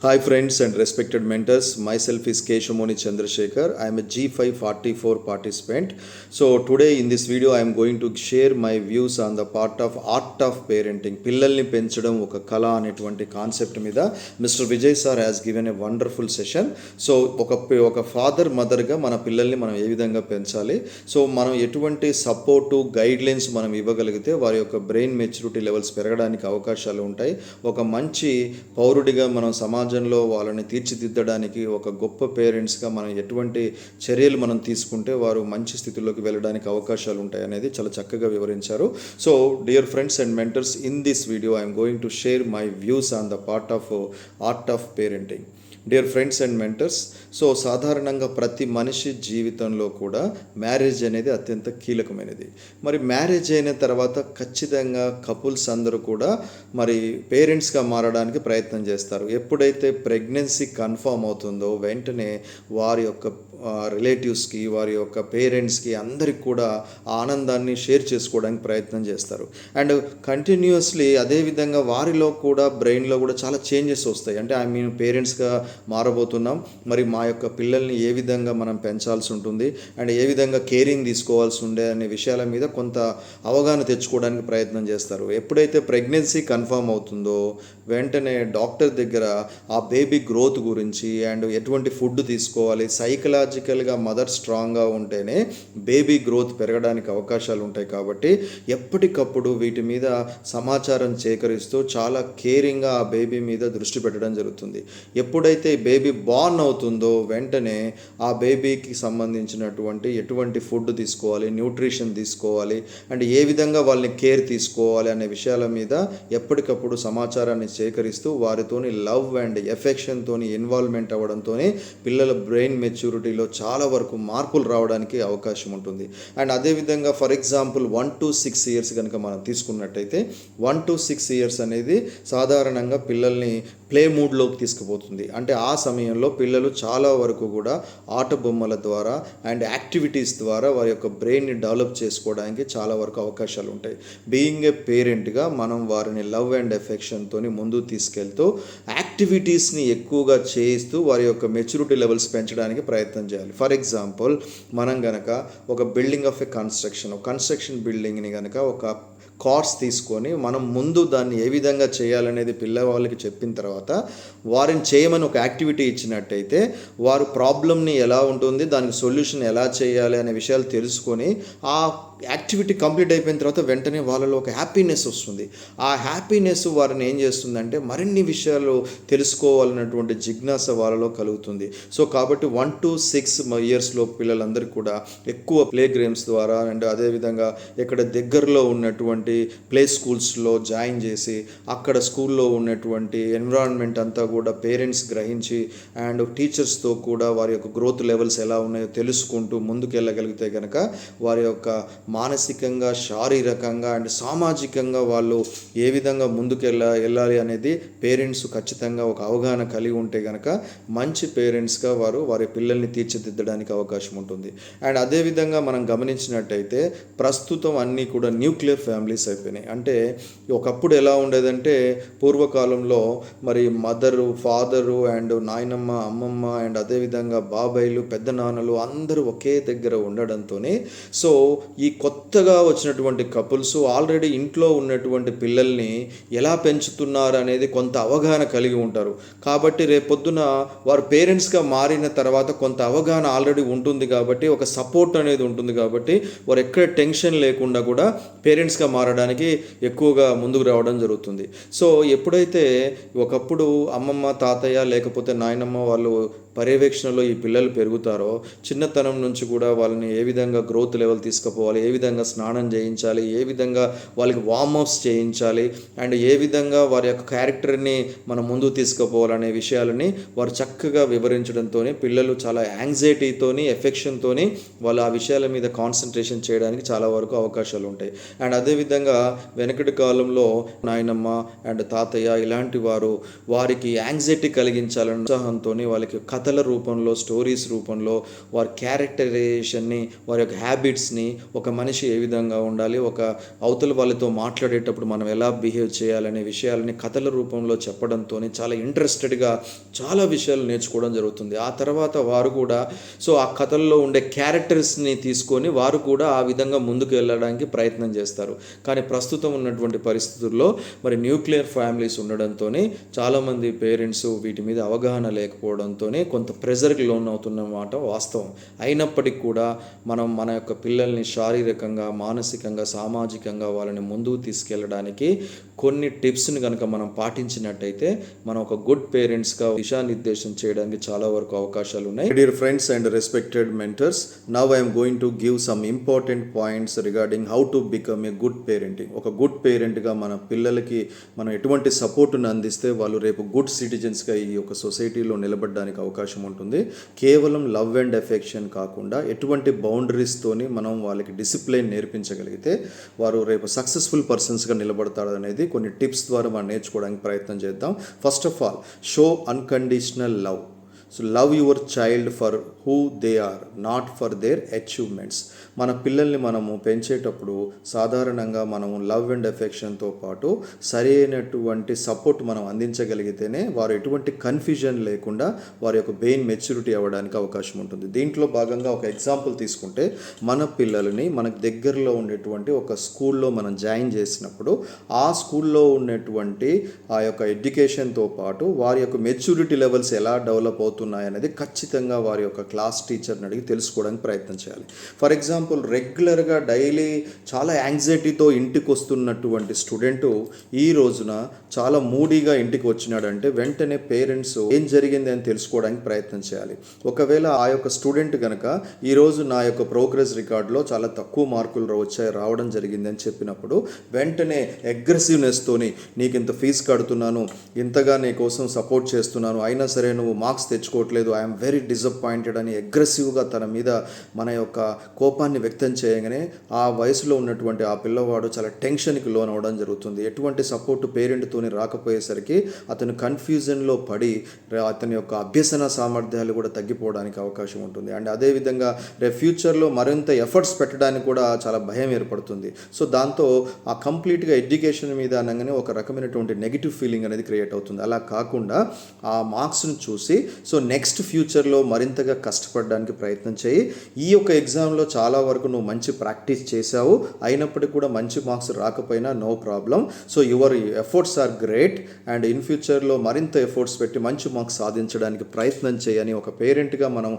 Hi friends and respected mentors, myself is Keshamoni Chandrasekhar. I am a G544 participant. So today in this video I am going to share my views on the part of art of parenting. పిల్లల్ని పెంచడం ఒక కళ అనేటువంటి concept మీద mister Vijay sir has given a wonderful session. So ఒక father మదర్గా మన పిల్లల్ని మనం ఏ విధంగా పెంచాలి, సో మనం ఎటువంటి సపోర్టు గైడ్లైన్స్ మనం ఇవ్వగలిగితే వారి యొక్క బ్రెయిన్ మెచ్యూరిటీ లెవెల్స్ పెరగడానికి అవకాశాలు ఉంటాయి. ఒక మంచి పౌరుడిగా మనం సమాజంలో వాళ్ళని తీర్చిదిద్దడానికి ఒక గొప్ప పేరెంట్స్గా మనం ఎటువంటి చర్యలు మనం తీసుకుంటే వారు మంచి స్థితిలోకి వెళ్ళడానికి అవకాశాలు ఉంటాయి అనేది చాలా చక్కగా వివరించారు. So dear friends and mentors, in this video I'm going to share my views on the part of art of parenting. Dear friends and mentors, so సాధారణంగా ప్రతి మనిషి జీవితంలో కూడా మ్యారేజ్ అనేది అత్యంత కీలకమైనది. మరి మ్యారేజ్ అయిన తర్వాత ఖచ్చితంగా కపుల్స్ అందరూ కూడా మరి పేరెంట్స్గా మారడానికి ప్రయత్నం చేస్తారు. ఎప్పుడైతే ప్రెగ్నెన్సీ కన్ఫర్మ్ అవుతుందో వెంటనే వారి యొక్క రిలేటివ్స్కి, వారి యొక్క పేరెంట్స్కి అందరికి కూడా ఆ ఆనందాన్ని షేర్ చేసుకోవడానికి ప్రయత్నం చేస్తారు. అండ్ కంటిన్యూస్లీ అదేవిధంగా వారిలో కూడా బ్రెయిన్లో కూడా చాలా చేంజెస్ వస్తాయి. అంటే మేము పేరెంట్స్గా మారబోతున్నాం, మరి మా యొక్క పిల్లల్ని ఏ విధంగా మనం పెంచాల్సి ఉంటుంది అండ్ ఏ విధంగా కేరింగ్ తీసుకోవాల్సి ఉండే అనే విషయాల మీద కొంత అవగాహన తెచ్చుకోవడానికి ప్రయత్నం చేస్తారు. ఎప్పుడైతే ప్రెగ్నెన్సీ కన్ఫర్మ్ అవుతుందో వెంటనే డాక్టర్ దగ్గర ఆ బేబీ గ్రోత్ గురించి అండ్ ఎటువంటి ఫుడ్ తీసుకోవాలి, సైకలాజికల్గా మదర్ స్ట్రాంగ్గా ఉంటేనే బేబీ గ్రోత్ పెరగడానికి అవకాశాలు ఉంటాయి. కాబట్టి ఎప్పటికప్పుడు వీటి మీద సమాచారం సేకరిస్తూ చాలా కేరింగ్గా ఆ బేబీ మీద దృష్టి పెట్టడం జరుగుతుంది. ఎప్పుడైతే బేబీ బార్న్ అవుతుందో వెంటనే ఆ బేబీకి సంబంధించినటువంటి ఎటువంటి ఫుడ్ తీసుకోవాలి, న్యూట్రిషన్ తీసుకోవాలి అండ్ ఏ విధంగా వాళ్ళని కేర్ తీసుకోవాలి అనే విషయాల మీద ఎప్పటికప్పుడు సమాచారాన్ని సేకరిస్తూ వారితోని లవ్ అండ్ ఎఫెక్షన్తోని ఇన్వాల్వ్మెంట్ అవ్వడంతో పిల్లల బ్రెయిన్ మెచ్యూరిటీలో చాలా వరకు మార్పులు రావడానికి అవకాశం ఉంటుంది. అండ్ అదేవిధంగా ఫర్ ఎగ్జాంపుల్ 1 to 6 years కనుక మనం తీసుకున్నట్టయితే 1 to 6 years అనేది సాధారణంగా పిల్లల్ని ప్లే మూడ్లోకి తీసుకుపోతుంది. అంటే ఆ సమయంలో పిల్లలు చాలా వరకు కూడా ఆట బొమ్మల ద్వారా అండ్ యాక్టివిటీస్ ద్వారా వారి యొక్క బ్రెయిన్ని డెవలప్ చేసుకోవడానికి చాలా వరకు అవకాశాలు ఉంటాయి. బీయింగ్ ఏ పేరెంట్గా మనం వారిని లవ్ అండ్ ఎఫెక్షన్తో ముందుకు తీసుకెళ్తూ యాక్టివిటీస్ని ఎక్కువగా చేయిస్తూ వారి యొక్క మెచ్యూరిటీ లెవెల్స్ పెంచడానికి ప్రయత్నం చేయాలి. ఫర్ ఎగ్జాంపుల్ మనం కనుక ఒక బిల్డింగ్ ఆఫ్ ఎ కన్స్ట్రక్షన్ బిల్డింగ్ని కనుక ఒక కార్డ్స్ తీసుకొని మనం ముందు దాన్ని ఏ విధంగా చేయాలనేది పిల్లవాళ్ళకి చెప్పిన తర్వాత వారిని చేయమని ఒక యాక్టివిటీ ఇచ్చినట్టయితే వారు ప్రాబ్లమ్ని ఎలా ఉంటుంది, దానికి సొల్యూషన్ ఎలా చేయాలి అనే విషయాలు తెలుసుకొని ఆ యాక్టివిటీ కంప్లీట్ అయిపోయిన తర్వాత వెంటనే వాళ్ళలో ఒక హ్యాపీనెస్ వస్తుంది. ఆ హ్యాపీనెస్ వారిని ఏం చేస్తుందంటే మరిన్ని విషయాలు తెలుసుకోవాలన్నటువంటి జిజ్ఞాస వాళ్ళలో కలుగుతుంది. సో కాబట్టి 1 to 6 years పిల్లలందరికీ కూడా ఎక్కువ ప్లే గేమ్స్ ద్వారా అండ్ అదేవిధంగా ఇక్కడ దగ్గరలో ఉన్నటువంటి ప్లే స్కూల్స్లో జాయిన్ చేసి అక్కడ స్కూల్లో ఉన్నటువంటి ఎన్విరాన్మెంట్ అంతా కూడా పేరెంట్స్ గ్రహించి అండ్ టీచర్స్తో కూడా వారి యొక్క గ్రోత్ లెవెల్స్ ఎలా ఉన్నాయో తెలుసుకుంటూ ముందుకు వెళ్ళగలిగితే కనుక వారి యొక్క మానసికంగా, శారీరకంగా అండ్ సామాజికంగా వాళ్ళు ఏ విధంగా ముందుకు వెళ్ళాలి అనేది పేరెంట్స్ ఖచ్చితంగా ఒక అవగాహన కలిగి ఉంటే కనుక మంచి పేరెంట్స్గా వారు వారి పిల్లల్ని తీర్చిదిద్దడానికి అవకాశం ఉంటుంది. అండ్ అదేవిధంగా మనం గమనించినట్టయితే ప్రస్తుతం అన్నీ కూడా న్యూక్లియర్ ఫ్యామిలీస్ అయిపోయినాయి. అంటే ఒకప్పుడు ఎలా ఉండేదంటే పూర్వకాలంలో మరి మదరు, ఫాదరు అండ్ నాయనమ్మ, అమ్మమ్మ అండ్ అదేవిధంగా బాబాయిలు, పెద్ద నాన్నలు అందరూ ఒకే దగ్గర ఉండడంతోనే సో ఈ కొత్తగా వచ్చినటువంటి కపుల్స్ ఆల్రెడీ ఇంట్లో ఉన్నటువంటి పిల్లల్ని ఎలా పెంచుతున్నారు అనేది కొంత అవగాహన కలిగి ఉంటారు. కాబట్టి రేపొద్దున వారు పేరెంట్స్గా మారిన తర్వాత కొంత అవగాహన ఆల్రెడీ ఉంటుంది కాబట్టి ఒక సపోర్ట్ అనేది ఉంటుంది కాబట్టి వారు ఎక్కడ టెన్షన్ లేకుండా కూడా పేరెంట్స్గా మారడానికి ఎక్కువగా ముందుకు రావడం జరుగుతుంది. సో ఎప్పుడైతే ఒకప్పుడు అమ్మమ్మ, తాతయ్య లేకపోతే నాయనమ్మ వాళ్ళు పర్యవేక్షణలో ఈ పిల్లలు పెరుగుతారో చిన్నతనం నుంచి కూడా వాళ్ళని ఏ విధంగా గ్రోత్ లెవెల్ తీసుకుపోవాలి, ఏ విధంగా స్నానం చేయించాలి, ఏ విధంగా వాళ్ళకి వార్మప్స్ చేయించాలి అండ్ ఏ విధంగా వారి యొక్క క్యారెక్టర్ని మనం ముందుకు తీసుకుపోవాలనే విషయాలని వారు చక్కగా వివరించడంతో పిల్లలు చాలా యాంగ్జైటీతోని, ఎఫెక్షన్తోని వాళ్ళు ఆ విషయాల మీద కాన్సన్ట్రేషన్ చేయడానికి చాలా వరకు అవకాశాలు ఉంటాయి. అండ్ అదేవిధంగా అదేవిధంగా వెనకటి కాలంలో నాయనమ్మ అండ్ తాతయ్య ఇలాంటి వారు వారికి యాంగ్జైటీ కలిగించాలన్న ఉత్సాహంతో వాళ్ళకి కథల రూపంలో, స్టోరీస్ రూపంలో వారి క్యారెక్టరైజేషన్ని, వారి యొక్క హ్యాబిట్స్ని, ఒక మనిషి ఏ విధంగా ఉండాలి, ఒక అవతల వాళ్ళతో మాట్లాడేటప్పుడు మనం ఎలా బిహేవ్ చేయాలనే విషయాలని కథల రూపంలో చెప్పడంతో చాలా ఇంట్రెస్టెడ్గా చాలా విషయాలు నేర్చుకోవడం జరుగుతుంది. ఆ తర్వాత వారు కూడా ఆ కథల్లో ఉండే క్యారెక్టర్స్ని తీసుకొని వారు కూడా ఆ విధంగా ముందుకు వెళ్ళడానికి ప్రయత్నం చేస్తారు. కానీ ప్రస్తుతం ఉన్నటువంటి పరిస్థితుల్లో మరి న్యూక్లియర్ ఫ్యామిలీస్ ఉండడంతో చాలామంది పేరెంట్స్ వీటి మీద అవగాహన లేకపోవడంతో కొంత ప్రెజర్కి లోన్ అవుతున్నమాట వాస్తవం. అయినప్పటికీ కూడా మనం మన యొక్క పిల్లల్ని శారీరకంగా, మానసికంగా, సామాజికంగా వాళ్ళని ముందుకు తీసుకెళ్ళడానికి కొన్ని టిప్స్ని కనుక మనం పాటించినట్టయితే మనం ఒక గుడ్ పేరెంట్స్గా దిశానిర్దేశం చేయడానికి చాలా వరకు అవకాశాలు ఉన్నాయి. Dear friends and respected mentors, now I'm going to give some important points regarding how to become a good parenting. ఒక గుడ్ పేరెంట్గా మన పిల్లలకి మనం ఎటువంటి సపోర్ట్ను అందిస్తే వాళ్ళు రేపు గుడ్ సిటిజన్స్గా ఈ యొక్క సొసైటీలో నిలబడడానికి అవకాశం ఉంటుంది. కేవలం లవ్ అండ్ ఎఫెక్షన్ కాకుండా ఎటువంటి బౌండరీస్తోని మనం వాళ్ళకి డిసిప్లిన్ నేర్పించగలిగితే వారు రేపు సక్సెస్ఫుల్ పర్సన్స్గా నిలబడతారు అనేది కొన్ని టిప్స్ ద్వారా మనం నేర్చుకోవడానికి ప్రయత్నం చేద్దాం. First of all, show unconditional love. So love your child for who they are, not for their achievements. మన పిల్లల్ని మనము పెంచేటప్పుడు సాధారణంగా మనము లవ్ అండ్ ఎఫెక్షన్తో పాటు సరైనటువంటి సపోర్ట్ మనం అందించగలిగితేనే వారు ఎటువంటి కన్ఫ్యూజన్ లేకుండా వారి యొక్క బ్రెయిన్ మెచ్యూరిటీ అవ్వడానికి అవకాశం ఉంటుంది. దీంట్లో భాగంగా ఒక ఎగ్జాంపుల్ తీసుకుంటే, మన పిల్లలని మనకు దగ్గరలో ఉండేటువంటి ఒక స్కూల్లో మనం జాయిన్ చేసినప్పుడు ఆ స్కూల్లో ఉన్నటువంటి ఆ యొక్క ఎడ్యుకేషన్తో పాటు వారి యొక్క మెచ్యూరిటీ లెవెల్స్ ఎలా డెవలప్ అవుతున్నాయనేది ఖచ్చితంగా వారి యొక్క క్లాస్ టీచర్ని అడిగి తెలుసుకోవడానికి ప్రయత్నం చేయాలి. ఫర్ ఎగ్జాంపుల్, రెగ్యులర్గా డైలీ చాలా యాంగ్జైటీతో ఇంటికి వస్తున్నటువంటి స్టూడెంటు ఈ రోజున చాలా మూడీగా ఇంటికి వచ్చినాడంటే వెంటనే పేరెంట్స్ ఏం జరిగింది అని తెలుసుకోవడానికి ప్రయత్నం చేయాలి. ఒకవేళ ఆ యొక్క స్టూడెంట్ కనుక ఈరోజు నా యొక్క ప్రోగ్రెస్ రికార్డులో చాలా తక్కువ మార్కులు రావడం జరిగింది అని చెప్పినప్పుడు వెంటనే అగ్రెసివ్నెస్తోని, నీకు ఇంత ఫీజు కడుతున్నాను, ఇంతగా నీ కోసం సపోర్ట్ చేస్తున్నాను, అయినా సరే నువ్వు మార్క్స్ తెచ్చుకోవట్లేదు, ఐఎమ్ వెరీ డిసప్పాయింటెడ్ అని అగ్రెసివ్గా తన మీద మన యొక్క కోపాన్ని వ్యక్తం చేయగానే ఆ వయసులో ఉన్నటువంటి ఆ పిల్లవాడు చాలా టెన్షన్కి లోన్ అవ్వడం జరుగుతుంది. ఎటువంటి సపోర్ట్ పేరెంట్తోని రాకపోయేసరికి అతను కన్ఫ్యూజన్లో పడి అతని యొక్క అభ్యసన సామర్థ్యాలు కూడా తగ్గిపోవడానికి అవకాశం ఉంటుంది. అండ్ అదేవిధంగా రేపు ఫ్యూచర్లో మరింత ఎఫర్ట్స్ పెట్టడానికి కూడా చాలా భయం ఏర్పడుతుంది. సో దాంతో ఆ కంప్లీట్గా ఎడ్యుకేషన్ మీద అనగానే ఒక రకమైనటువంటి నెగిటివ్ ఫీలింగ్ అనేది క్రియేట్ అవుతుంది. అలా కాకుండా ఆ మార్క్స్ను చూసి నెక్స్ట్ ఫ్యూచర్లో మరింతగా కష్టపడడానికి ప్రయత్నం చేయి. ఈ యొక్క ఎగ్జామ్లో చాలా వరకు నువ్వు మంచి ప్రాక్టీస్ చేశావు, అయినప్పటికీ కూడా మంచి మార్క్స్ రాకపోయినా no problem. So your efforts are great and in ఫ్యూచర్లో మరింత ఎఫర్ట్స్ పెట్టి మంచి మార్క్స్ సాధించడానికి ప్రయత్నం చేయని ఒక పేరెంట్గా మనం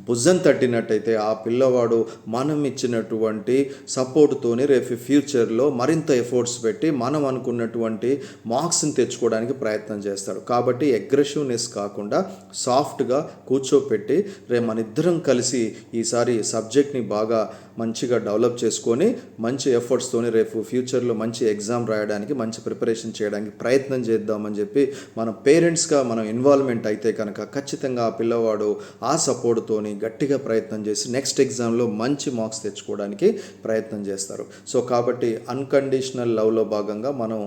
భుజం తట్టినట్టయితే ఆ పిల్లవాడు మనం ఇచ్చినటువంటి సపోర్ట్తోని రేపు ఫ్యూచర్లో మరింత ఎఫర్ట్స్ పెట్టి మనం అనుకున్నటువంటి మార్క్స్ని తెచ్చుకోవడానికి ప్రయత్నం చేస్తాడు. కాబట్టి అగ్రెసివ్నెస్ కాకుండా సాఫ్ట్గా కూర్చోపెట్టి రేపు మన ఇద్దరం కలిసి ఈసారి సబ్జెక్ట్ని బాగా మంచిగా డెవలప్ చేసుకొని మంచి ఎఫర్ట్స్తోని రేపు ఫ్యూచర్లో మంచి ఎగ్జామ్ రాయడానికి, మంచి ప్రిపరేషన్ చేయడానికి ప్రయత్నం చేద్దామని చెప్పి మన పేరెంట్స్గా మనం ఇన్వాల్వ్మెంట్ అయితే కనుక ఖచ్చితంగా ఆ పిల్లవాడు ఆ సపోర్ట్తోని గట్టిగా ప్రయత్నం చేసి నెక్స్ట్ ఎగ్జామ్లో మంచి మార్క్స్ తెచ్చుకోవడానికి ప్రయత్నం చేస్తారు. సో కాబట్టి అన్కండిషనల్ లవ్లో భాగంగా మనం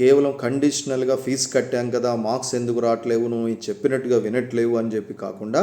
కేవలం కండిషనల్గా ఫీజు కట్టాం కదా, మార్క్స్ ఎందుకు రావట్లేవు, నువ్వు చెప్పినట్టుగా వినట్లేవు అని చెప్పి కాకుండా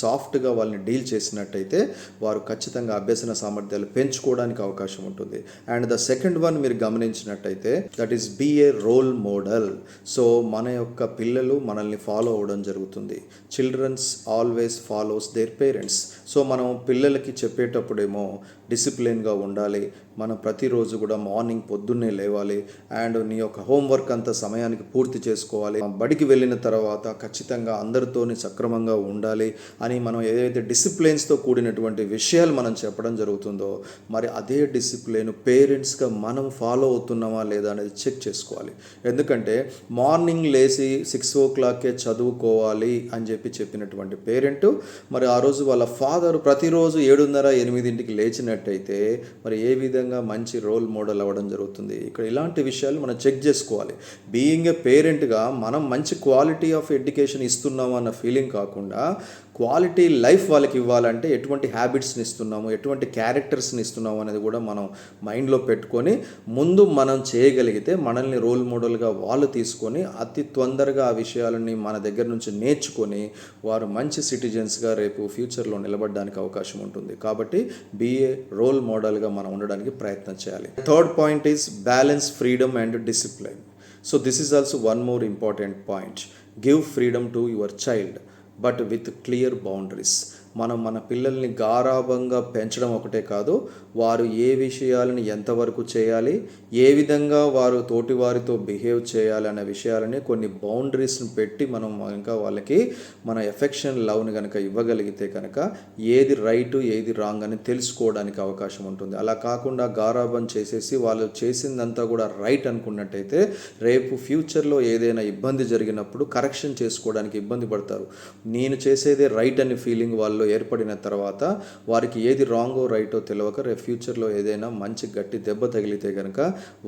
సాఫ్ట్గా వాళ్ళని డీల్ చేసినట్టయితే వారు ఖచ్చితంగా అభ్యసన సామర్థ్యాలు పెంచుకోవడానికి అవకాశం ఉంటుంది. అండ్ ద సెకండ్ వన్ మీరు గమనించినట్టయితే that is be a role model. So మన యొక్క పిల్లలు మనల్ని ఫాలో అవ్వడం జరుగుతుంది. Childrens always follows their parents. So మనం పిల్లలకి చెప్పేటప్పుడేమో డిసిప్లిన్గా ఉండాలి, మనం ప్రతిరోజు కూడా మార్నింగ్ పొద్దున్నే లేవాలి అండ్ నీ యొక్క హోంవర్క్ అంతా సమయానికి పూర్తి చేసుకోవాలి, బడికి వెళ్ళిన తర్వాత ఖచ్చితంగా అందరితోని సక్రమంగా ఉండాలి అని మనం ఏదైతే డిసిప్లిన్స్తో కూడినటువంటి విషయాలు మనం చెప్పడం జరుగుతుందో మరి అదే డిసిప్లిన్ పేరెంట్స్గా మనం ఫాలో అవుతున్నామా లేదా అనేది చెక్ చేసుకోవాలి. ఎందుకంటే మార్నింగ్ లేచి 6 o'clockకే చదువుకోవాలి అని చెప్పినటువంటి పేరెంట్ మరి ఆ రోజు వాళ్ళ ఫాదర్ ప్రతిరోజు 7:30, 8 లేచినట్టు చేసినట్టయితే మరి ఏ విధంగా మంచి రోల్ మోడల్ అవ్వడం జరుగుతుంది. ఇక్కడ ఇలాంటి విషయాలు మనం చెక్ చేసుకోవాలి. బీయింగ్ ఏ పేరెంట్గా మనం మంచి క్వాలిటీ ఆఫ్ ఎడ్యుకేషన్ ఇస్తున్నాము అన్న ఫీలింగ్ కాకుండా క్వాలిటీ లైఫ్ వాళ్ళకి ఇవ్వాలంటే ఎటువంటి హ్యాబిట్స్ని ఇస్తున్నాము, ఎటువంటి క్యారెక్టర్స్ని ఇస్తున్నాము అనేది కూడా మనం మైండ్లో పెట్టుకొని ముందు మనం చేయగలిగితే మనల్ని రోల్ మోడల్గా వాళ్ళు తీసుకొని అతి తొందరగా ఆ విషయాలని మన దగ్గర నుంచి నేర్చుకొని వారు మంచి సిటిజన్స్గా రేపు ఫ్యూచర్లో నిలబడడానికి అవకాశం ఉంటుంది. కాబట్టి బీఏ రోల్ మోడల్గా మనం ఉండడానికి ప్రయత్నం చేయాలి. Third point is balance, freedom and discipline. So this is also one more important point. Give freedom to your child, but with clear boundaries. మనం మన పిల్లల్ని గారాబంగా పెంచడం ఒకటే కాదు, వారు ఏ విషయాలను ఎంతవరకు చేయాలి, ఏ విధంగా వారు తోటి వారితో బిహేవ్ చేయాలి అనే విషయాలని కొన్ని బౌండరీస్ని పెట్టి మనం ఇంకా వాళ్ళకి మన ఎఫెక్షన్, లవ్ని కనుక ఇవ్వగలిగితే కనుక ఏది రైట్ ఏది రాంగ్ అని తెలుసుకోవడానికి అవకాశం ఉంటుంది. అలా కాకుండా గారాబం చేసేసి వాళ్ళు చేసిందంతా కూడా రైట్ అనుకున్నట్టయితే రేపు ఫ్యూచర్లో ఏదైనా ఇబ్బంది జరిగినప్పుడు కరెక్షన్ చేసుకోవడానికి ఇబ్బంది పడతారు. నేను చేసేదే రైట్ అనే ఫీలింగ్ వాళ్ళు ఏర్పడిన తర్వాత వారికి ఏది రాంగో రైటో తెలియక రేపు ఫ్యూచర్లో ఏదైనా మంచి గట్టి దెబ్బ తగిలితే కనుక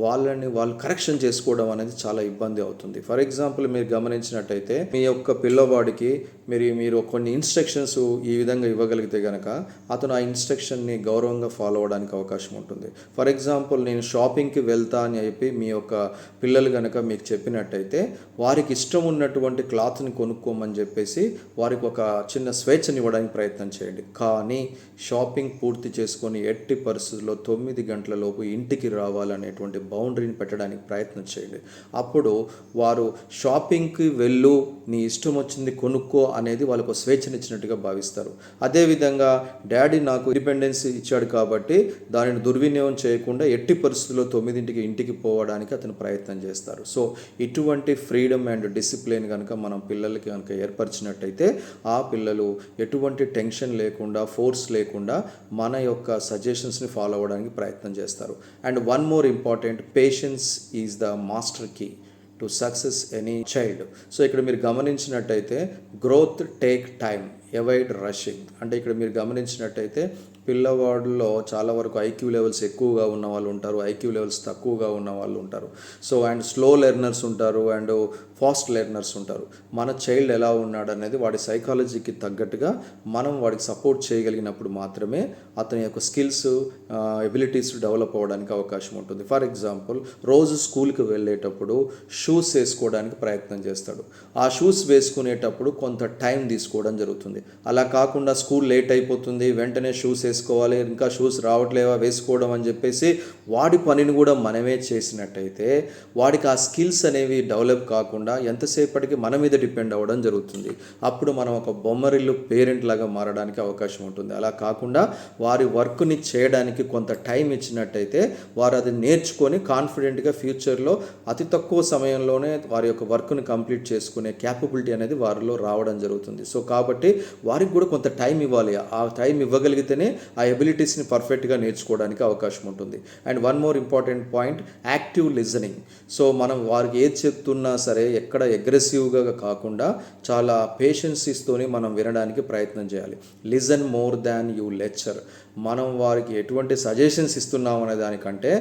వాళ్ళు కరెక్షన్ చేసుకోవడం అనేది చాలా ఇబ్బంది అవుతుంది. ఫర్ ఎగ్జాంపుల్ మీరు గమనించినట్టయితే మీ యొక్క పిల్లవాడికి మీరు కొన్ని ఇన్స్ట్రక్షన్స్ ఈ విధంగా ఇవ్వగలిగితే కనుక అతను ఆ ఇన్స్ట్రక్షన్ని గౌరవంగా ఫాలో అవ్వడానికి అవకాశం ఉంటుంది. ఫర్ ఎగ్జాంపుల్ నేను షాపింగ్కి వెళ్తా అని చెప్పి మీ యొక్క పిల్లలు కనుక మీకు చెప్పినట్టయితే వారికి ఇష్టం ఉన్నటువంటి క్లాత్ని కొనుక్కోమని చెప్పేసి వారికి ఒక చిన్న స్వేచ్ఛని ఇవ్వడానికి ప్రయత్నం చేయండి. కానీ షాపింగ్ పూర్తి చేసుకొని ఎట్టి పరిస్థితుల్లో 9 గంటల లోపు ఇంటికి రావాలనేటువంటి బౌండరీని పెట్టడానికి ప్రయత్నం చేయండి. అప్పుడు వారు షాపింగ్కి వెళ్ళు, నీ ఇష్టం వచ్చింది కొనుక్కో అనేది వాళ్ళకు స్వేచ్ఛనిచ్చినట్టుగా భావిస్తారు. అదేవిధంగా డాడీ నాకు ఇండిపెండెన్స్ ఇచ్చాడు కాబట్టి దానిని దుర్వినియోగం చేయకుండా ఎట్టి పరిస్థితుల్లో 9ంటికి ఇంటికి పోవడానికి అతను ప్రయత్నం చేస్తారు. సో ఇటువంటి ఫ్రీడమ్ అండ్ డిసిప్లిన్ కనుక మనం పిల్లలకి కనుక ఏర్పరిచినట్టయితే ఆ పిల్లలు ఎటువంటి టెన్షన్ లేకుండా, ఫోర్స్ లేకుండా మన యొక్క సజెషన్స్ని ఫాలో అవ్వడానికి ప్రయత్నం చేస్తారు. And one more important, patience is the master key to success any child. So ఇక్కడ మీరు గమనించినట్టయితే growth take time, avoid rushing. అంటే ఇక్కడ మీరు గమనించినట్టయితే పిల్లవాడులో చాలా వరకు ఐక్యూ లెవెల్స్ ఎక్కువగా ఉన్న వాళ్ళు ఉంటారు, ఐక్యూ లెవెల్స్ తక్కువగా ఉన్న వాళ్ళు ఉంటారు. సో అండ్ స్లో లెర్నర్స్ ఉంటారు అండ్ ఫాస్ట్ లెర్నర్స్ ఉంటారు. మన చైల్డ్ ఎలా ఉన్నాడు అనేది వాడి సైకాలజీకి తగ్గట్టుగా మనం వాడికి సపోర్ట్ చేయగలిగినప్పుడు మాత్రమే అతని యొక్క స్కిల్స్, ఎబిలిటీస్ డెవలప్ అవ్వడానికి అవకాశం ఉంటుంది. ఫర్ ఎగ్జాంపుల్ రోజు స్కూల్కి వెళ్ళేటప్పుడు షూస్ వేసుకోవడానికి ప్రయత్నం చేస్తాడు. ఆ షూస్ వేసుకునేటప్పుడు కొంత టైం తీసుకోవడం జరుగుతుంది. అలా కాకుండా స్కూల్ లేట్ అయిపోతుంది, వెంటనే షూస్ వేసుకోవాలి, ఇంకా షూస్ రావట్లేవా వేసుకోవడం అని చెప్పేసి వాడి పనిని కూడా మనమే చేసినట్టయితే వాడికి ఆ స్కిల్స్ అనేవి డెవలప్ కాకుండా ఎంతసేపటికి మన మీద డిపెండ్ అవ్వడం జరుగుతుంది. అప్పుడు మనం ఒక బొమ్మరిల్లు పేరెంట్ లాగా మారడానికి అవకాశం ఉంటుంది. అలా కాకుండా వారి వర్క్ని చేయడానికి కొంత టైం ఇచ్చినట్టయితే వారు అది నేర్చుకొని కాన్ఫిడెంట్గా ఫ్యూచర్లో అతి తక్కువ సమయంలోనే వారి యొక్క వర్క్ని కంప్లీట్ చేసుకునే క్యాపబిలిటీ అనేది వారిలో రావడం జరుగుతుంది. సో కాబట్టి వారికి కూడా కొంత టైం ఇవ్వాలి. ఆ టైం ఇవ్వగలిగితేనే ఆ ఎబిలిటీస్ని పర్ఫెక్ట్గా నేర్చుకోవడానికి అవకాశం ఉంటుంది. And one more important point, active listening. So మనం వారికి ఏది చెప్తున్నా సరే ఎక్కడ అగ్రెసివ్గా కాకుండా చాలా పేషెన్సీస్తోని మనం వినడానికి ప్రయత్నం చేయాలి. Listen more than you lecture. మనం వారికి ఎటువంటి సజెషన్స్ ఇస్తున్నాం అనే దానికంటే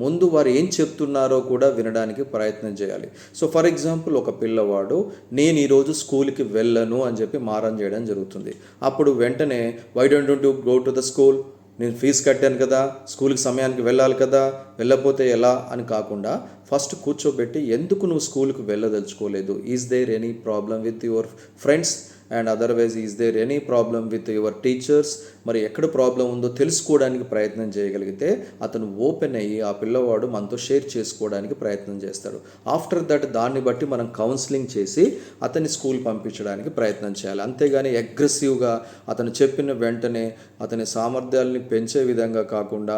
ముందు వారు ఏం చెప్తున్నారో కూడా వినడానికి ప్రయత్నం చేయాలి. సో ఫర్ ఎగ్జాంపుల్ ఒక పిల్లవాడు నేను ఈరోజు స్కూల్కి వెళ్ళను అని చెప్పి మారం చేయడం జరుగుతుంది. అప్పుడు వెంటనే why don't you go to the school, నేను ఫీజు కట్టాను కదా, స్కూల్కి సమయానికి వెళ్ళాలి కదా, వెళ్ళకపోతే ఎలా అని కాకుండా ఫస్ట్ కూర్చోబెట్టి ఎందుకు నువ్వు స్కూల్కి వెళ్ళదలుచుకోలేదు, is there any problem with your friends and otherwise is there any problem with your teachers, మరి ఎక్కడ ప్రాబ్లం ఉందో తెలుసుకోవడానికి ప్రయత్నం చేయగలిగితే అతను ఓపెన్ అయ్యి ఆ పిల్లవాడు మనతో షేర్ చేసుకోవడానికి ప్రయత్నం చేస్తాడు. ఆఫ్టర్ దట్ దాన్ని బట్టి మనం కౌన్సిలింగ్ చేసి అతన్ని స్కూల్ పంపించడానికి ప్రయత్నం చేయాలి. అంతేగాని అగ్రెసివ్గా అతను చెప్పిన వెంటనే అతని సామర్థ్యాలని పెంచే విధంగా కాకుండా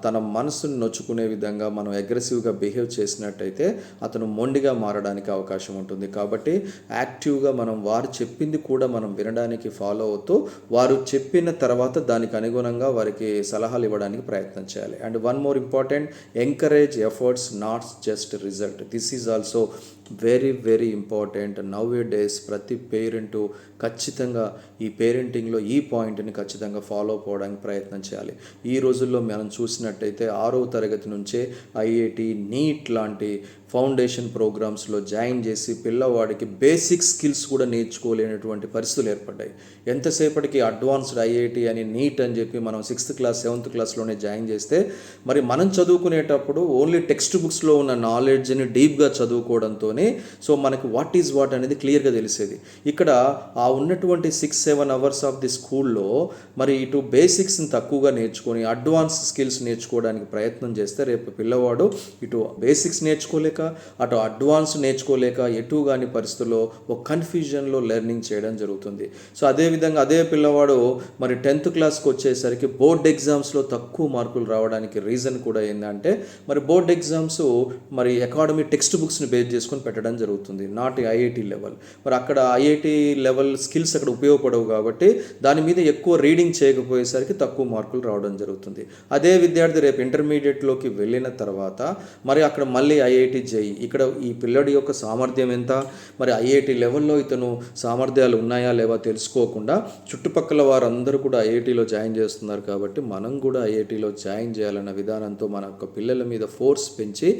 తన మనసును నొచ్చుకునే విధంగా మనం అగ్రెసివ్గా బిహేవ్ చేసినట్టయితే అతను మొండిగా మారడానికి అవకాశం ఉంటుంది. కాబట్టి యాక్టివ్గా మనం వారు చెప్పింది కూడా మనం వినడానికి ఫాలో అవుతూ వారు చెప్పిన తర్వాత దానికి అనుగుణంగా వారికి సలహాలు ఇవ్వడానికి ప్రయత్నం చేయాలి. And one more important, encourage efforts not just result. This is also very very important. Now A days ప్రతి పేరెంటు ఖచ్చితంగా ఈ పేరెంటింగ్లో ఈ పాయింట్ని ఖచ్చితంగా ఫాలో అవ్వడానికి ప్రయత్నం చేయాలి. ఈ రోజుల్లో మనం చూసినట్టయితే 6వ తరగతి నుంచే ఐఐటి, నీట్ లాంటి ఫౌండేషన్ ప్రోగ్రామ్స్లో జాయిన్ చేసి పిల్లవాడికి బేసిక్ స్కిల్స్ కూడా నేర్చుకోలేనటువంటి పరిస్థితులు ఏర్పడ్డాయి. ఎంతసేపటికి అడ్వాన్స్డ్ ఐఐటి అని, నీట్ అని చెప్పి మనం 6th క్లాస్ 7th క్లాస్లోనే జాయిన్ చేస్తే మరి మనం చదువుకునేటప్పుడు ఓన్లీ టెక్స్ట్ బుక్స్లో ఉన్న నాలెడ్జ్ని డీప్గా చదువుకోవడంతో సో మనకి వాట్ ఈజ్ వాట్ అనేది క్లియర్గా తెలిసేది. ఇక్కడ ఆ ఉన్నటువంటి 6-7 అవర్స్ ఆఫ్ ది స్కూల్లో మరి ఇటు బేసిక్స్ని తక్కువగా నేర్చుకొని అడ్వాన్స్ స్కిల్స్ నేర్చుకోవడానికి ప్రయత్నం చేస్తే రేపు పిల్లవాడు ఇటు బేసిక్స్ నేర్చుకోలేక అటు అడ్వాన్స్ నేర్చుకోలేక ఎటు కాని పరిస్థితుల్లో ఒక కన్ఫ్యూజన్లో లెర్నింగ్ చేయడం జరుగుతుంది. సో అదేవిధంగా అదే పిల్లవాడు మరి 10th క్లాస్కి వచ్చేసరికి బోర్డ్ ఎగ్జామ్స్లో తక్కువ మార్కులు రావడానికి రీజన్ కూడా ఏంటంటే మరి బోర్డ్ ఎగ్జామ్స్ మరి అకాడమీ టెక్స్ట్ బుక్స్ని బేస్ చేసుకొని పెట్టడం జరుగుతుంది, నాట్ ఐఐటి లెవెల్. మరి అక్కడ ఐఐటి లెవెల్ స్కిల్స్ అక్కడ ఉపయోగపడవు కాబట్టి దాని మీద ఎక్కువ రీడింగ్ చేయకపోయేసరికి తక్కువ మార్కులు రావడం జరుగుతుంది. అదే విద్యార్థి రేపు ఇంటర్మీడియట్లోకి వెళ్ళిన తర్వాత మరి అక్కడ మళ్ళీ ఐఐటి జేఈ, ఇక్కడ ఈ పిల్లడి యొక్క సామర్థ్యం ఎంత, మరి ఐఐటి లెవెల్లో ఇతను సామర్థ్యాలు ఉన్నాయా లేవా తెలుసుకోకుండా చుట్టుపక్కల వారందరూ కూడా ఐఐటిలో జాయిన్ చేస్తున్నారు కాబట్టి మనం కూడా ఐఐటిలో జాయిన్ చేయాలన్న విధానంతో మన యొక్క పిల్లల మీద ఫోర్స్ పెంచి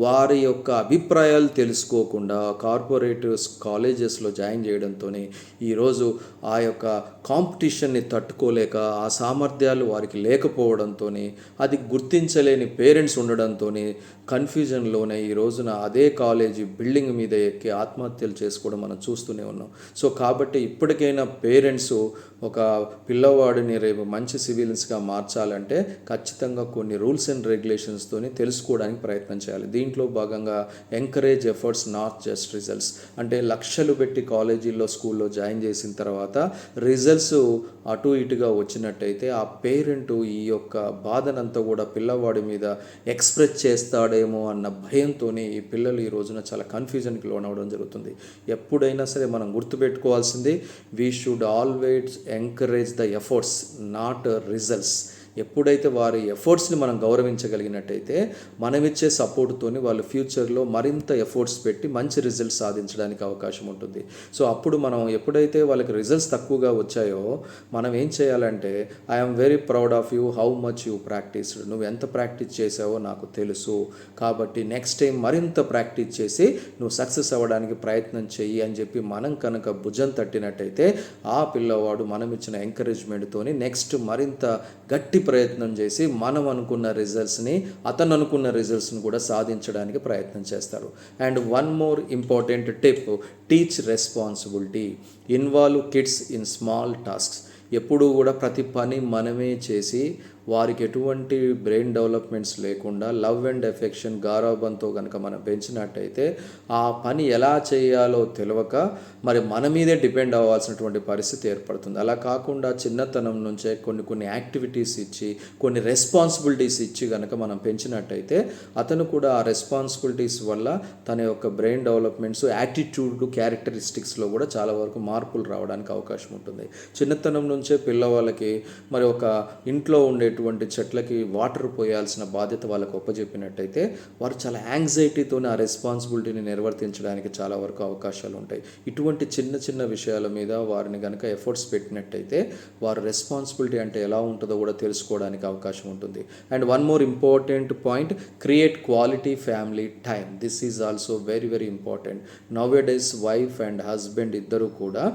వారి యొక్క అభిప్రాయాలు తెలుసుకోకుండా కార్పొరేట్ కాలేజెస్లో జాయిన్ చేయడంతో ఈరోజు ఆ యొక్క కాంపిటీషన్ని తట్టుకోలేక ఆ సామర్థ్యాలు వారికి లేకపోవడంతో అది గుర్తించలేని పేరెంట్స్ ఉండడంతో కన్ఫ్యూజన్లోనే ఈ రోజున అదే కాలేజీ బిల్డింగ్ మీద ఎక్కి ఆత్మహత్యలు చేసుకోవడం మనం చూస్తూనే ఉన్నాం. సో కాబట్టి ఇప్పటికైనా పేరెంట్స్ ఒక పిల్లవాడిని రేపు మంచి సివిలియన్స్గా మార్చాలంటే ఖచ్చితంగా కొన్ని రూల్స్ అండ్ రెగ్యులేషన్స్తో తెలుసుకోవడానికి ప్రయత్నం చేయాలి. దీంట్లో భాగంగా encourage efforts not just results, అంటే లక్షలు పెట్టి కాలేజీల్లో స్కూల్లో జాయిన్ చేసిన తర్వాత రిజల్ట్స్ అటు ఇటుగా వచ్చినట్టయితే ఆ పేరెంటు ఈ యొక్క బాధనంతా కూడా పిల్లవాడి మీద ఎక్స్ప్రెస్ చేస్తాడేమో అన్న భయంతో ఈ పిల్లలు ఈ రోజున చాలా కన్ఫ్యూజన్కి లోనవడం జరుగుతుంది. ఎప్పుడైనా సరే మనం గుర్తుపెట్టుకోవాల్సింది, we should always encourage the efforts not results. ఎప్పుడైతే వారి ఎఫర్ట్స్ని మనం గౌరవించగలిగినట్టయితే మనమిచ్చే సపోర్ట్తోని వాళ్ళు ఫ్యూచర్లో మరింత ఎఫర్ట్స్ పెట్టి మంచి రిజల్ట్స్ సాధించడానికి అవకాశం ఉంటుంది. సో అప్పుడు మనం ఎప్పుడైతే వాళ్ళకి రిజల్ట్స్ తక్కువగా వచ్చాయో మనం ఏం చేయాలంటే, I'm very proud of you, how much you practised, నువ్వు ఎంత ప్రాక్టీస్ చేసావో నాకు తెలుసు, కాబట్టి నెక్స్ట్ టైం మరింత ప్రాక్టీస్ చేసి నువ్వు సక్సెస్ అవ్వడానికి ప్రయత్నం చెయ్యి అని చెప్పి మనం కనుక భుజం తట్టినట్టయితే ఆ పిల్లవాడు మనం ఇచ్చిన ఎంకరేజ్మెంట్తోని నెక్స్ట్ మరింత గట్టి ప్రయత్నం చేసి మనం అనుకున్న రిజల్ట్స్ని, అతను అనుకున్న రిజల్ట్స్ని కూడా సాధించడానికి ప్రయత్నం చేస్తారు. And one more important tip, teach responsibility, involve kids in small tasks. ఎప్పుడూ కూడా ప్రతి పని మనమే చేసి వారికి ఎటువంటి బ్రెయిన్ డెవలప్మెంట్స్ లేకుండా లవ్ అండ్ ఎఫెక్షన్ గారాబంతో కనుక మనం పెంచినట్టయితే ఆ పని ఎలా చేయాలో తెలియక మరి మన మీదే డిపెండ్ అవ్వాల్సినటువంటి పరిస్థితి ఏర్పడుతుంది. అలా కాకుండా చిన్నతనం నుంచే కొన్ని యాక్టివిటీస్ ఇచ్చి కొన్ని రెస్పాన్సిబిలిటీస్ ఇచ్చి కనుక మనం పెంచినట్టయితే అతను కూడా ఆ రెస్పాన్సిబిలిటీస్ వల్ల తన యొక్క బ్రెయిన్ డెవలప్మెంట్స్, యాటిట్యూడ్, క్యారెక్టరిస్టిక్స్లో కూడా చాలా వరకు మార్పులు రావడానికి అవకాశం ఉంటుంది. చిన్నతనం నుంచే పిల్లవాళ్ళకి మరి ఒక ఇంట్లో ఉండేటువంటి చెట్లకి వాటర్ పోయాల్సిన బాధ్యత వాళ్ళకు ఒప్పజెప్పినట్టయితే వారు చాలా యాంగ్జైటీతో ఆ రెస్పాన్సిబిలిటీని నిర్వర్తించడానికి చాలా వరకు అవకాశాలు ఉంటాయి. ఇటువంటి చిన్న చిన్న విషయాల మీద వారిని కనుక ఎఫర్ట్స్ పెట్టినట్టయితే వారు రెస్పాన్సిబిలిటీ అంటే ఎలా ఉంటుందో కూడా తెలుసుకోవడానికి అవకాశం ఉంటుంది. And one more important point, create quality family time. This is also very very important. Now A days wife and husband ఇద్దరు కూడా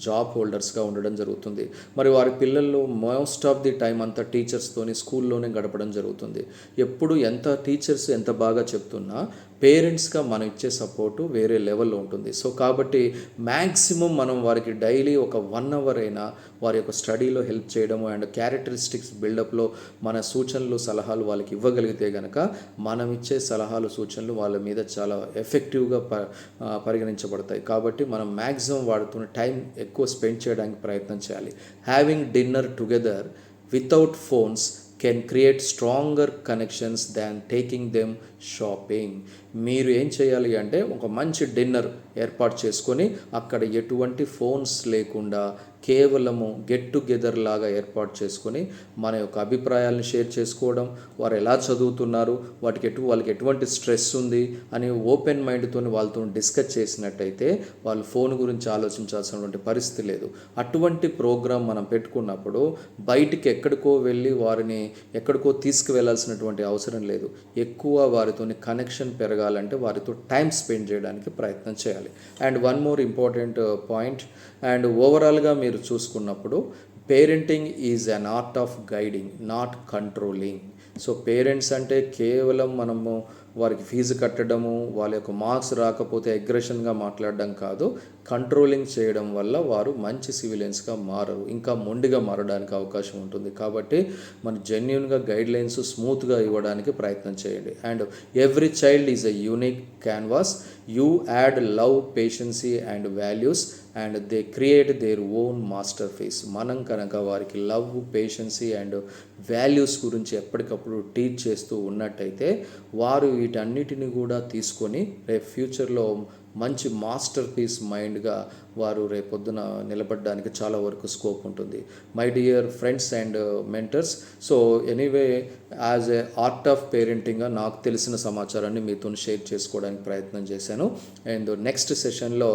జాబ్ హోల్డర్స్గా ఉండడం జరుగుతుంది. మరి వారి పిల్లల్లో మోస్ట్ ఆఫ్ ది టైం అంతా టీచర్స్తోని స్కూల్లోనే గడపడం జరుగుతుంది. ఎప్పుడు ఎంత టీచర్స్ ఎంత బాగా చెప్తున్నా పేరెంట్స్గా మనం ఇచ్చే సపోర్టు వేరే లెవెల్లో ఉంటుంది. సో కాబట్టి మ్యాక్సిమం మనం వారికి డైలీ ఒక 1 అవర్ అయినా వారి యొక్క స్టడీలో హెల్ప్ చేయడము అండ్ క్యారెక్టరిస్టిక్స్ బిల్డప్లో మన సూచనలు సలహాలు వాళ్ళకి ఇవ్వగలిగితే కనుక మనం ఇచ్చే సలహాలు సూచనలు వాళ్ళ మీద చాలా ఎఫెక్టివ్గా పరిగణించబడతాయి. కాబట్టి మనం మ్యాక్సిమం వాడుతున్న టైం ఎక్కువ స్పెండ్ చేయడానికి ప్రయత్నం చేయాలి. Having dinner together without phones can create stronger connections than taking them shopping. మీరు ఏం చేయాలి అంటే ఒక మంచి డిన్నర్ ఏర్పాటు చేసుకొని అక్కడ ఎటువంటి ఫోన్స్ లేకుండా కేవలము గెట్ టుగెదర్ లాగా ఏర్పాటు చేసుకొని మన యొక్క అభిప్రాయాలను షేర్ చేసుకోవడం, వారు ఎలా చదువుతున్నారు, వాళ్ళకి ఎటువంటి స్ట్రెస్ ఉంది అని ఓపెన్ మైండ్తో వాళ్ళతో డిస్కస్ చేసినట్టయితే వాళ్ళు ఫోన్ గురించి ఆలోచించాల్సినటువంటి పరిస్థితి లేదు. అటువంటి ప్రోగ్రాం మనం పెట్టుకున్నప్పుడు బయటికి ఎక్కడికో వెళ్ళి వారిని ఎక్కడికో తీసుకువెళ్ళాల్సినటువంటి అవసరం లేదు. ఎక్కువ వారితో కనెక్షన్ పెరగాలంటే వారితో టైం స్పెండ్ చేయడానికి ప్రయత్నం చేయాలి. And one more important point, and ఓవరాల్గా మీరు చూసుకున్నప్పుడు parenting is an art of guiding, not controlling. So parents అంటే కేవలం మనము వారికి ఫీజు కట్టడము, వాళ్ళ యొక్క మార్క్స్ రాకపోతే అగ్రెషన్గా మాట్లాడడం కాదు. కంట్రోలింగ్ చేయడం వల్ల వారు మంచి సివిలియన్స్గా మారరు, ఇంకా మొండిగా మారడానికి అవకాశం ఉంటుంది. కాబట్టి మన జెన్యున్గా గైడ్లైన్స్ స్మూత్గా ఇవ్వడానికి ప్రయత్నం చేయండి. And every child is a unique canvas. You add love, patience and values and they create their own masterpiece. మనం కనుక వారికి లవ్, పేషెన్సీ అండ్ వాల్యూస్ గురించి ఎప్పటికప్పుడు టీచ్ చేస్తూ ఉన్నట్టయితే వారు వీటన్నిటిని కూడా తీసుకొని రేపు ఫ్యూచర్లో మంచి మాస్టర్ పీస్ మైండ్గా వారు రేపొద్దున నిలబడడానికి చాలా వరకు స్కోప్ ఉంటుంది. My dear friends and mentors, so anyway as a art of పేరెంటింగ్గా నాకు తెలిసిన సమాచారాన్ని మీతో షేర్ చేసుకోవడానికి ప్రయత్నం చేశాను. అండ్ నెక్స్ట్ సెషన్లో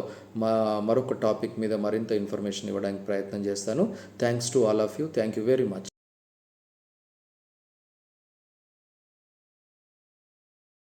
మరొక టాపిక్ మీద మరింత ఇన్ఫర్మేషన్ ఇవ్వడానికి ప్రయత్నం చేస్తాను. Thanks to all of you. Thank you very much.